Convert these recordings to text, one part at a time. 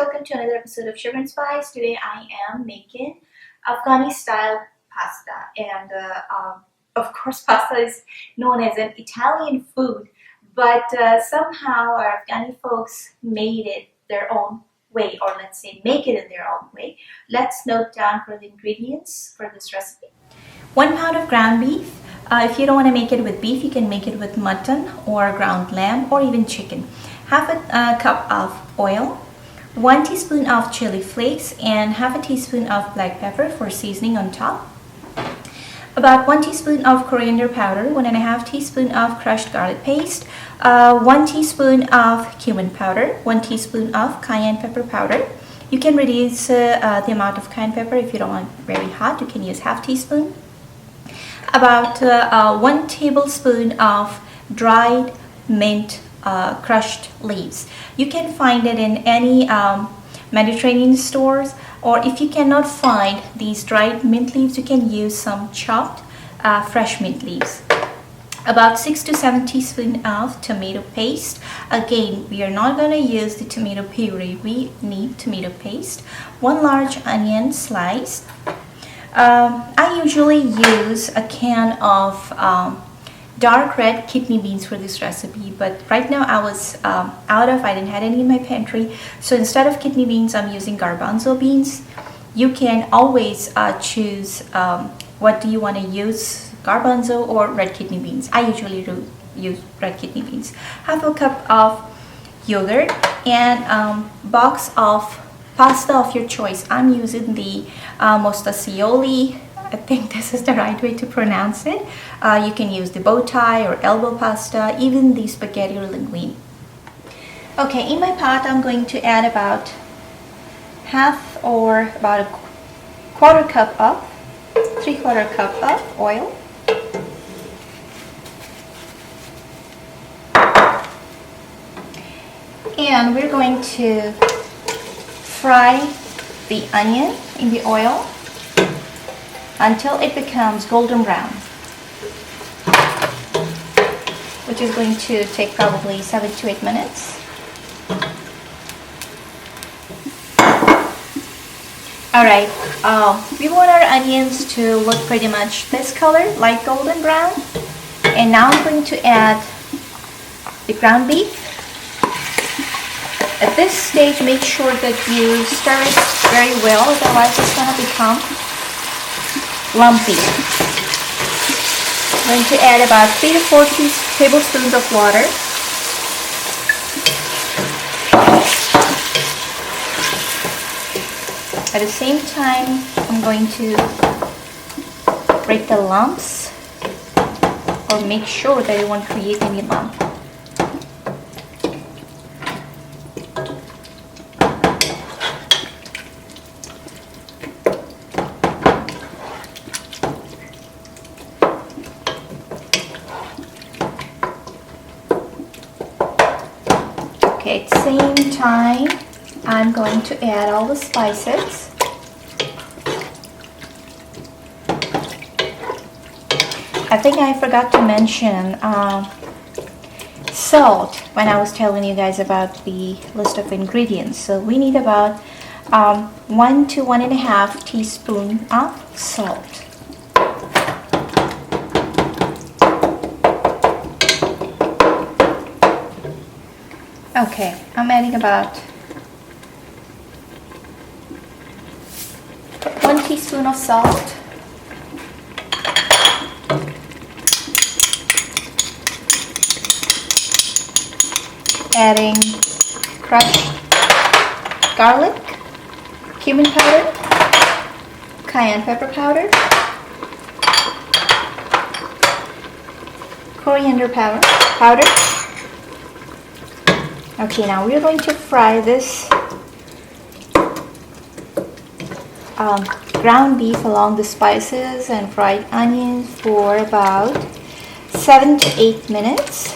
welcome to another episode of Sugar and Spice. Today I am making Afghani style pasta, and of course pasta is known as an Italian food, but somehow our Afghani folks made it their own way, or let's say make it in their own way. Let's note down for the ingredients for this recipe. 1 pound of ground beef. If you don't want to make it with beef, you can make it with mutton or ground lamb or even chicken. Half a cup of oil, 1 teaspoon of chili flakes, and half a teaspoon of black pepper for seasoning on top. About 1 teaspoon of coriander powder, 1.5 teaspoon of crushed garlic paste, 1 teaspoon of cumin powder, 1 teaspoon of cayenne pepper powder. You can reduce the amount of cayenne pepper if you don't want very hot. You can use half teaspoon. About 1 tablespoon of dried mint crushed leaves. You can find it in any Mediterranean stores, or if you cannot find these dried mint leaves, you can use some chopped fresh mint leaves. About 6 to 7 teaspoons of tomato paste. Again, we are not going to use the tomato puree, we need tomato paste. 1 large onion sliced. I usually use a can of dark red kidney beans for this recipe, but right now I was I didn't have any in my pantry, so instead of kidney beans I'm using garbanzo beans. You can always choose what do you want to use, garbanzo or red kidney beans. I usually do use red kidney beans. Half a cup of yogurt and box of pasta of your choice. I'm using the mostaccioli. I think this is the right way to pronounce it. You can use the bow tie or elbow pasta, even the spaghetti or linguine. Okay, in my pot I'm going to add about half or about a quarter cup of, 3/4 cup of oil. And we're going to fry the onion in the oil until it becomes golden brown, which is going to take probably 7 to 8 minutes. Alright, we want our onions to look pretty much this color, light golden brown. And now I'm going to add the ground beef. At this stage, make sure that you stir it very well, otherwise it's going to become lumpy. I'm going to add about 3 to 4 tablespoons of water. At the same time, I'm going to break the lumps, or make sure that it won't create any lump. Okay, at the same time, I'm going to add all the spices. I think I forgot to mention salt when I was telling you guys about the list of ingredients. So we need about 1 to 1.5 teaspoons of salt. Okay, I'm adding about 1 teaspoon of salt. Adding crushed garlic, cumin powder, cayenne pepper powder, coriander powder. Okay, now we're going to fry this ground beef along the spices and fried onions for about 7 to 8 minutes.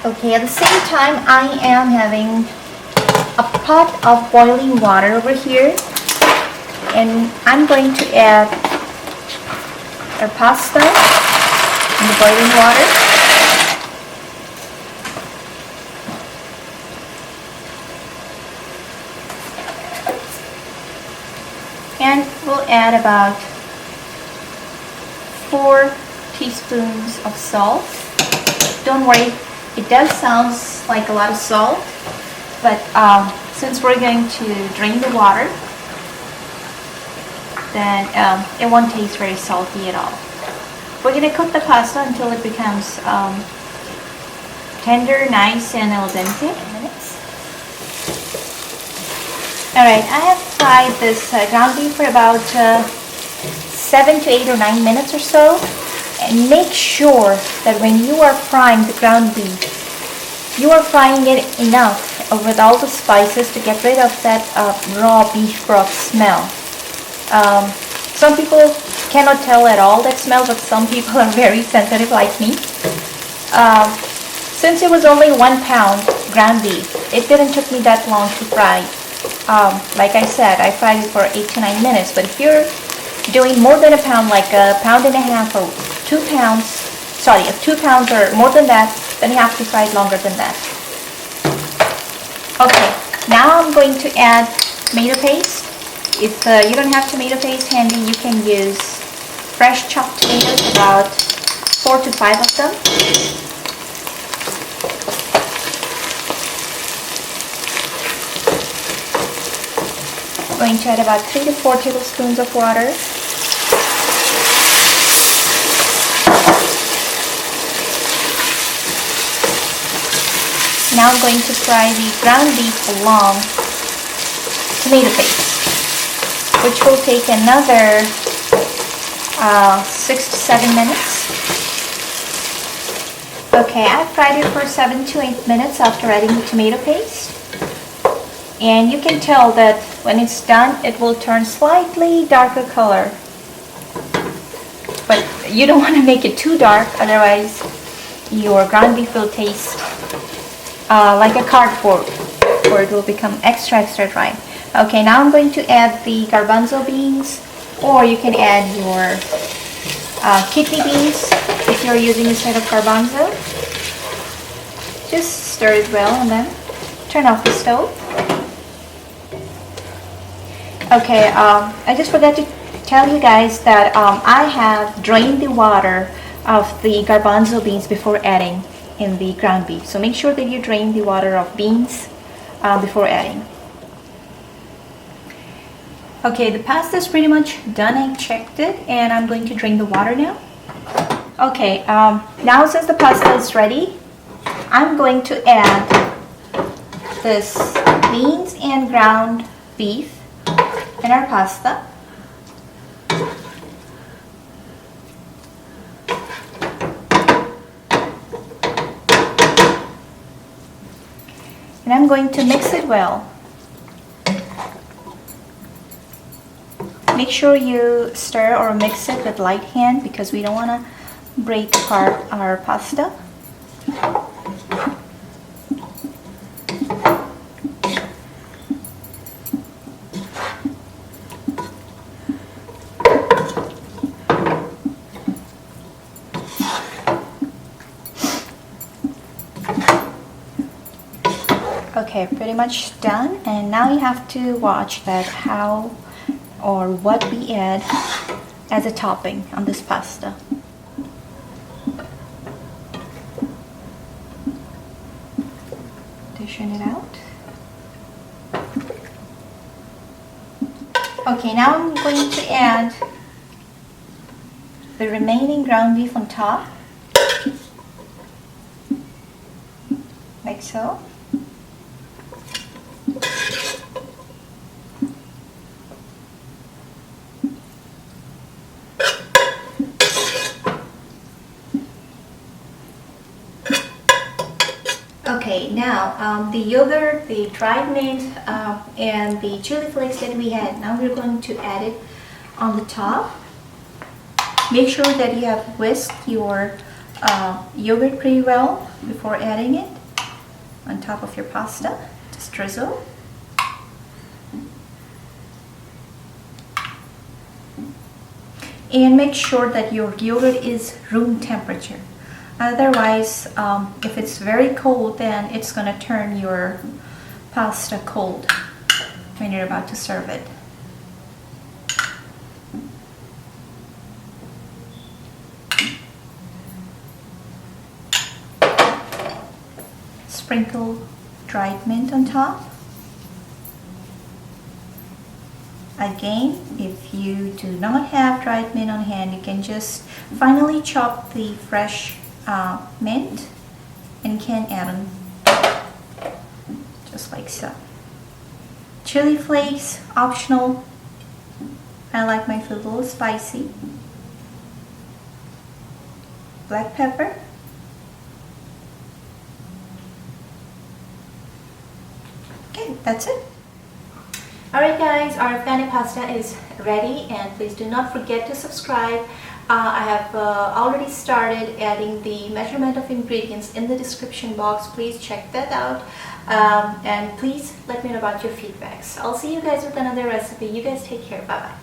Okay, at the same time I am having a pot of boiling water over here, and I'm going to add our pasta in the boiling water. add about 4 teaspoons of salt. Don't worry, it does sound like a lot of salt, but since we're going to drain the water, then it won't taste very salty at all. We're going to cook the pasta until it becomes tender, nice, and al dente. Alright, I have fried this ground beef for about 7 to 8 or 9 minutes or so. And make sure that when you are frying the ground beef, you are frying it enough with all the spices to get rid of that raw beef broth smell. Some people cannot tell at all that smell, but some people are very sensitive like me. Since it was only 1 pound ground beef, it didn't take me that long to fry. Like I said, I fried it for 8 to 9 minutes, but if you're doing more than a pound, like a pound and a half or 2 pounds, sorry, if 2 pounds or more than that, then you have to fry it longer than that. Okay, now I'm going to add tomato paste. If you don't have tomato paste handy, you can use fresh chopped tomatoes, about 4 to 5 of them. I'm going to add about 3 to 4 tablespoons of water. Now I'm going to fry the ground beef along tomato paste, which will take another 6 to 7 minutes. Okay, I fried it for 7 to 8 minutes after adding the tomato paste. And you can tell that when it's done, it will turn slightly darker color. But you don't want to make it too dark, otherwise your ground beef will taste like a cardboard, or it will become extra dry. Okay, now I'm going to add the garbanzo beans, or you can add your kidney beans if you're using instead of garbanzo. Just stir it well and then turn off the stove. Okay, I just forgot to tell you guys that I have drained the water of the garbanzo beans before adding in the ground beef. So make sure that you drain the water of beans before adding. Okay, the pasta is pretty much done. I checked it and I'm going to drain the water now. Okay, now since the pasta is ready, I'm going to add this beans and ground beef in our pasta. And I'm going to mix it well. Make sure you stir or mix it with light hand because we don't want to break apart our pasta. Okay, pretty much done, and now you have to watch that how or what we add as a topping on this pasta. Dishing it out. Okay, now I'm going to add the remaining ground beef on top, like so. Okay, now the yogurt, the dried mint, and the chili flakes that we had, now we're going to add it on the top. Make sure that you have whisked your yogurt pretty well before adding it on top of your pasta. Just drizzle. And make sure that your yogurt is room temperature. Otherwise, if it's very cold, then it's going to turn your pasta cold when you're about to serve it. sprinkle dried mint on top. Again, if you do not have dried mint on hand, you can just finely chop the fresh mint and can add on just like so. Chili flakes, optional. I like my food a little spicy. Black pepper. Okay, that's it. Alright guys, our Afghani pasta is ready, and please do not forget to subscribe. I have already started adding the measurement of ingredients in the description box. Please check that out, and please let me know about your feedbacks. I'll see you guys with another recipe. You guys take care. Bye bye.